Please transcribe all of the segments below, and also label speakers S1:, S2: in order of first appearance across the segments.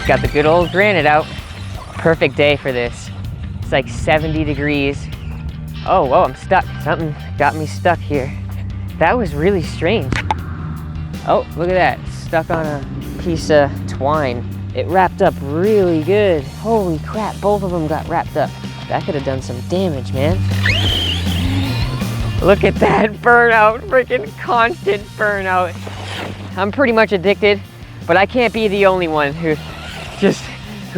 S1: Got the good old Granite out. Perfect day for this. It's like 70 degrees. Oh, whoa, I'm stuck. Something got me stuck here. That was really strange. Oh, look at that. Stuck on a piece of twine. It wrapped up really good. Holy crap, both of them got wrapped up. That could have done some damage, man. Look at that burnout, freaking constant burnout. I'm pretty much addicted, but I can't be the only one who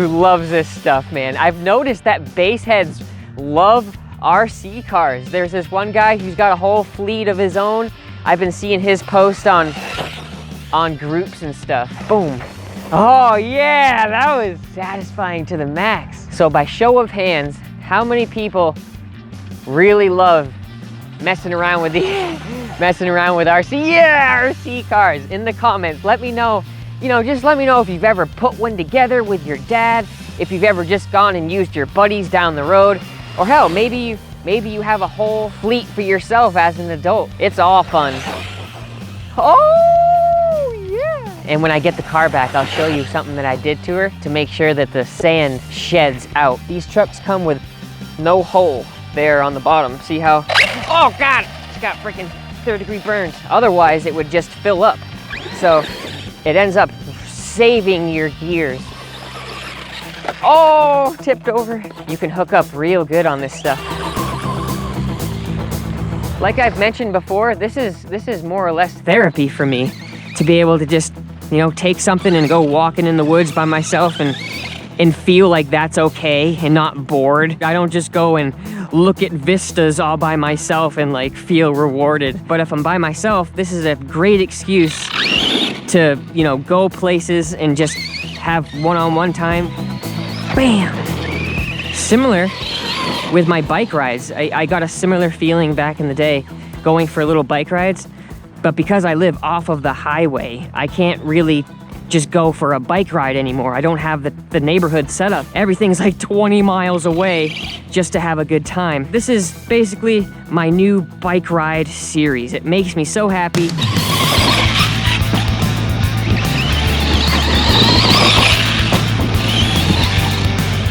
S1: loves this stuff, man. I've noticed that Bassheads love RC cars. There's this one guy who's got a whole fleet of his own. I've been seeing his posts on groups and stuff. Boom. Oh yeah, that was satisfying to the max. So by show of hands, how many people really love messing around with RC? Yeah, RC cars. In the comments, let me know. Just let me know if you've ever put one together with your dad, if you've ever just gone and used your buddies down the road, or hell, maybe you have a whole fleet for yourself as an adult. It's all fun. Oh yeah. And when I get the car back, I'll show you something that I did to her to make sure that the sand sheds out. These trucks come with no hole there on the bottom. See how, oh God, it's got freaking 3rd-degree burns. Otherwise, it would just fill up. So it ends up saving your gears. Oh, tipped over. You can hook up real good on this stuff. Like I've mentioned before, this is more or less therapy for me to be able to just, take something and go walking in the woods by myself and feel like that's okay and not bored. I don't just go and look at vistas all by myself and like feel rewarded. But if I'm by myself, this is a great excuse to, go places and just have one-on-one time. Bam! Similar with my bike rides. I got a similar feeling back in the day going for little bike rides, but because I live off of the highway, I can't really just go for a bike ride anymore. I don't have the neighborhood set up. Everything's like 20 miles away just to have a good time. This is basically my new bike ride series. It makes me so happy.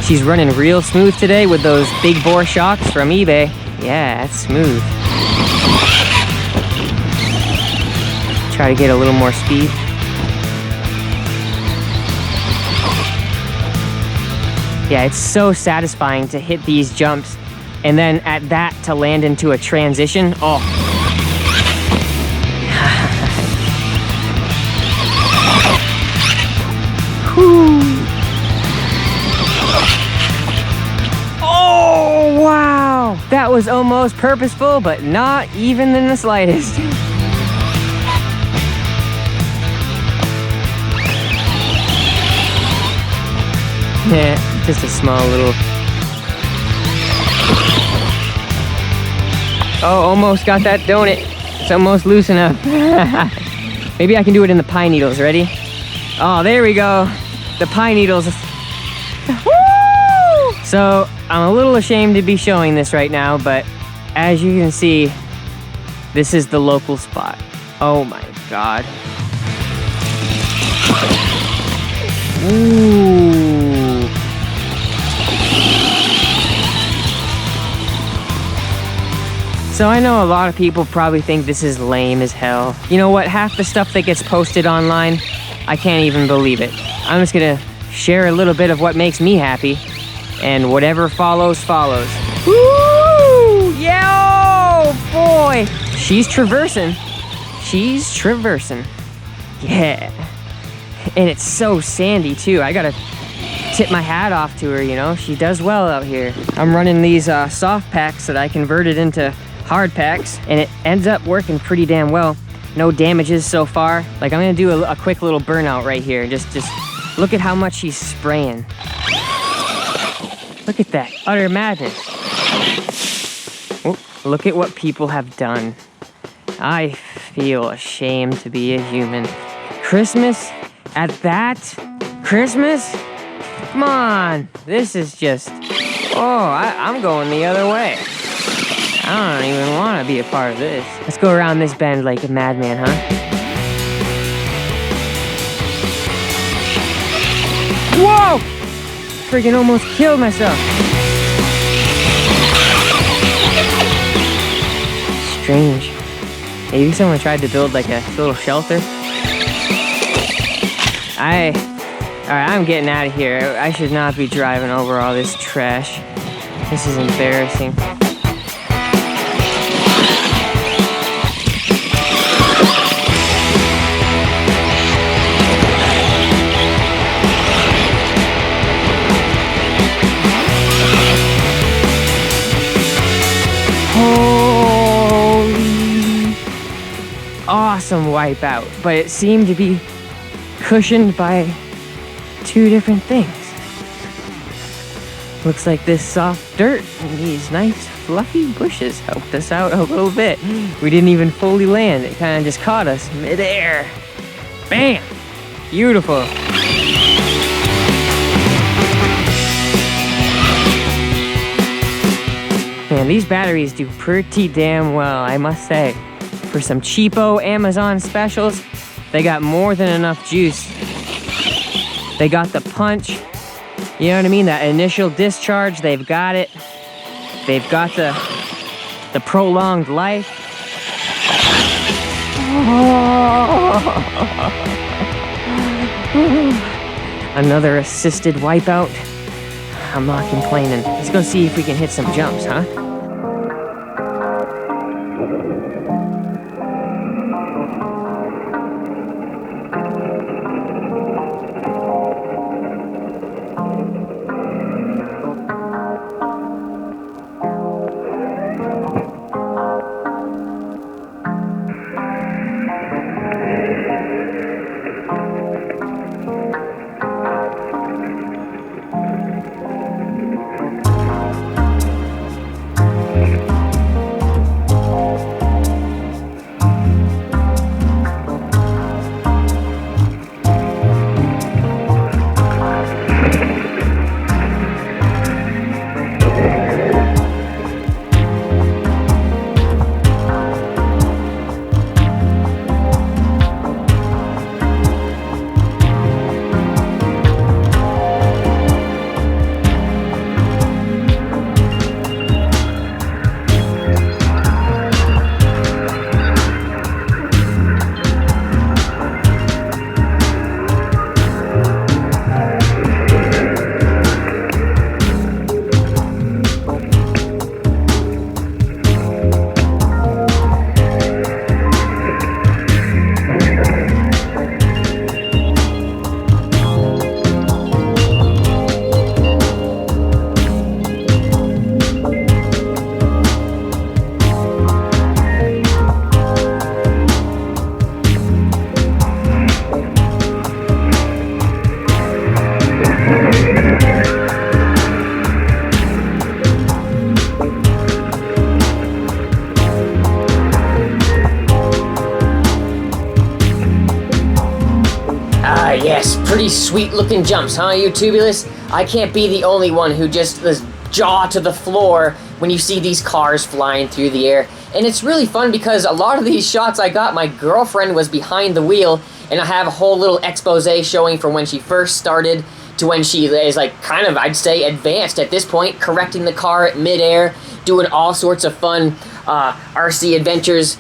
S1: She's running real smooth today with those big bore shocks from eBay. Yeah, that's smooth. Try to get a little more speed. Yeah, it's so satisfying to hit these jumps and then at that to land into a transition. Oh. Whew. Oh, wow. That was almost purposeful, but not even in the slightest. Yeah, just a small little... Oh, almost got that donut. It's almost loose enough. Maybe I can do it in the pine needles. Ready? Oh, there we go. The pine needles. Woo! So, I'm a little ashamed to be showing this right now, but as you can see, this is the local spot. Oh my God. Ooh. So I know a lot of people probably think this is lame as hell. You know what? Half the stuff that gets posted online, I can't even believe it. I'm just gonna share a little bit of what makes me happy, and whatever follows, follows. Woo! Yeah, oh boy! She's traversing. She's traversing. Yeah. And it's so sandy too. I gotta tip my hat off to her, She does well out here. I'm running these soft packs that I converted into hard packs, and it ends up working pretty damn well. No damages so far. Like, I'm gonna do a quick little burnout right here. Just look at how much she's spraying. Look at that, utter madness. Oh, look at what people have done. I feel ashamed to be a human. Christmas at that? Christmas? Come on, this is just, I'm going the other way. I don't even want to be a part of this. Let's go around this bend like a madman, huh? Whoa! Freaking almost killed myself. Strange. Maybe someone tried to build like a little shelter. Alright, I'm getting out of here. I should not be driving over all this trash. This is embarrassing. Holy awesome wipeout, but it seemed to be cushioned by two different things. Looks like this soft dirt and these nice fluffy bushes helped us out a little bit. We didn't even fully land, it kind of just caught us midair. Bam! Beautiful. Man, these batteries do pretty damn well, I must say. For some cheapo Amazon specials, they got more than enough juice. They got the punch, you know what I mean? That initial discharge, they've got it. They've got the prolonged life. Another assisted wipeout. I'm not complaining. Let's go see if we can hit some jumps, huh? Yes, pretty sweet looking jumps, huh, you Tubulus? I can't be the only one who just jaw to the floor when you see these cars flying through the air. And it's really fun because a lot of these shots I got, my girlfriend was behind the wheel, and I have a whole little expose showing from when she first started to when she is like kind of, I'd say, advanced at this point, correcting the car at midair, doing all sorts of fun RC adventures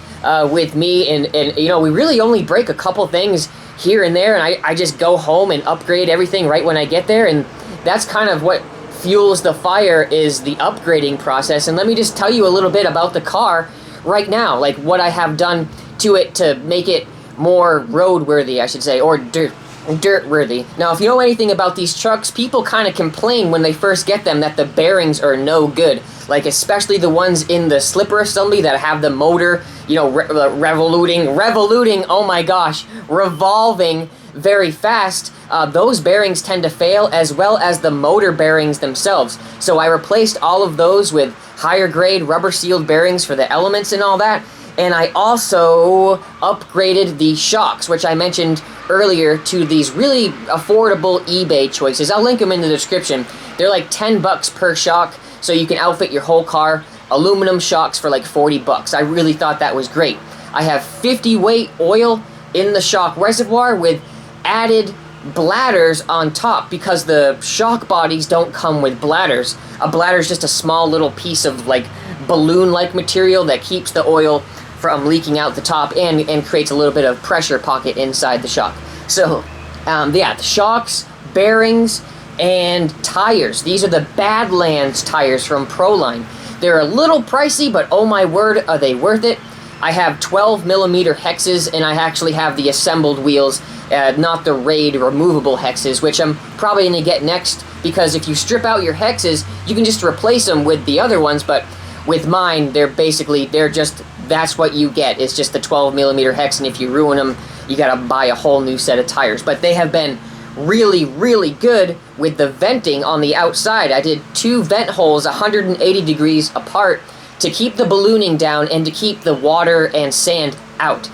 S1: with me. And you know, we really only break a couple things here and there, and I just go home and upgrade everything right when I get there, and that's kind of what fuels the fire, is the upgrading process. And let me just tell you a little bit about the car right now, like what I have done to it to make it more roadworthy, I should say, or dirt-worthy. Now, if you know anything about these trucks, people kind of complain when they first get them that the bearings are no good, like especially the ones in the slipper assembly that have the motor, you know, revoluting, oh my gosh, revolving very fast. Those bearings tend to fail, as well as the motor bearings themselves. So I replaced all of those with higher grade rubber sealed bearings for the elements and all that. And I also upgraded the shocks, which I mentioned earlier, to these really affordable eBay choices. I'll link them in the description. They're like $10 per shock, so you can outfit your whole car. Aluminum shocks for like $40. I really thought that was great. I have 50 weight oil in the shock reservoir with added bladders on top because the shock bodies don't come with bladders. A bladder is just a small little piece of like balloon-like material that keeps the oil from leaking out the top and creates a little bit of pressure pocket inside the shock. So yeah, the shocks, bearings, and tires. These are the Badlands tires from Proline. They're a little pricey, but oh my word, are they worth it. I have 12mm hexes, and I actually have the assembled wheels, not the Raid removable hexes, which I'm probably going to get next, because if you strip out your hexes, you can just replace them with the other ones, but with mine, they're just, that's what you get. It's just the 12mm hex, and if you ruin them, you gotta buy a whole new set of tires. But they have been really, really good with the venting on the outside. I did 2 vent holes 180 degrees apart to keep the ballooning down and to keep the water and sand out.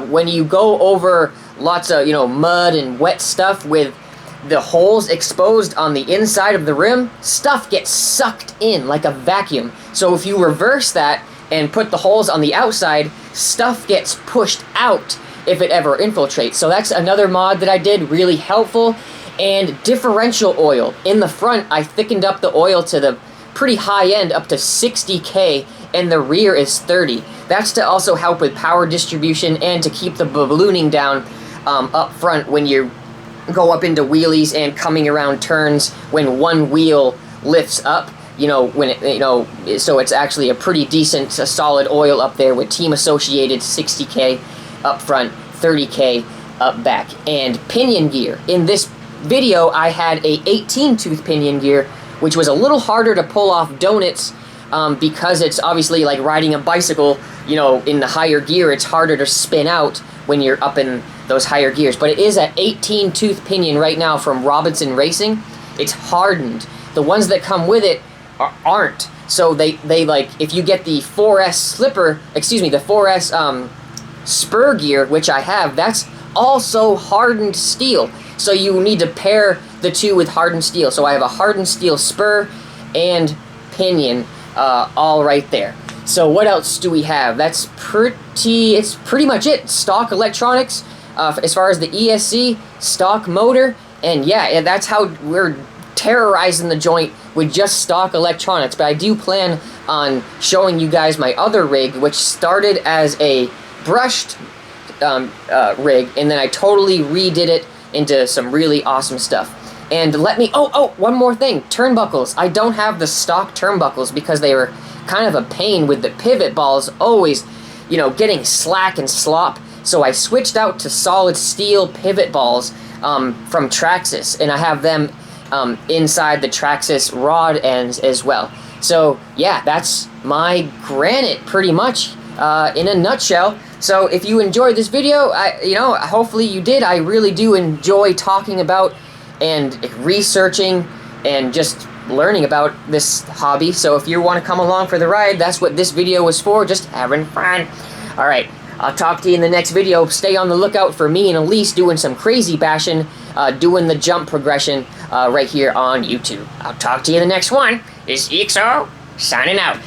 S1: When you go over lots of, mud and wet stuff with the holes exposed on the inside of the rim, stuff gets sucked in like a vacuum. So if you reverse that and put the holes on the outside, stuff gets pushed out if it ever infiltrates. So that's another mod that I did, really helpful. And differential oil. In the front, I thickened up the oil to the pretty high end, up to 60K, and the rear is 30. That's to also help with power distribution and to keep the ballooning down up front when you go up into wheelies and coming around turns when one wheel lifts up. So it's actually a pretty decent, solid oil up there with team associated 60K up front, 30K up back. And pinion gear. In this video, I had a 18-tooth pinion gear, which was a little harder to pull off donuts because it's obviously like riding a bicycle, in the higher gear, it's harder to spin out when you're up in those higher gears. But it is an 18-tooth pinion right now from Robinson Racing. It's hardened. The ones that come with it aren't. So they like, if you get the 4S the 4S spur gear, which I have, that's also hardened steel. So you need to pair the two with hardened steel. So I have a hardened steel spur and pinion all right there. So what else do we have? It's pretty much it. Stock electronics, as far as the ESC, stock motor, and yeah, that's how we're terrorizing the joint with just stock electronics. But I do plan on showing you guys my other rig, which started as a brushed rig, and then I totally redid it into some really awesome stuff. And one more thing, turnbuckles. I don't have the stock turnbuckles because they were kind of a pain with the pivot balls always, getting slack and slop. So I switched out to solid steel pivot balls from Traxxas, and I have them inside the Traxxas rod ends as well. So yeah, that's my Granite pretty much in a nutshell. So if you enjoyed this video, hopefully you did. I really do enjoy talking about and researching and just learning about this hobby. So if you want to come along for the ride, that's what this video was for, just having fun. Alright, I'll talk to you in the next video. Stay on the lookout for me and Elise doing some crazy bashing, doing the jump progression right here on YouTube. I'll talk to you in the next one. This is EXO, signing out.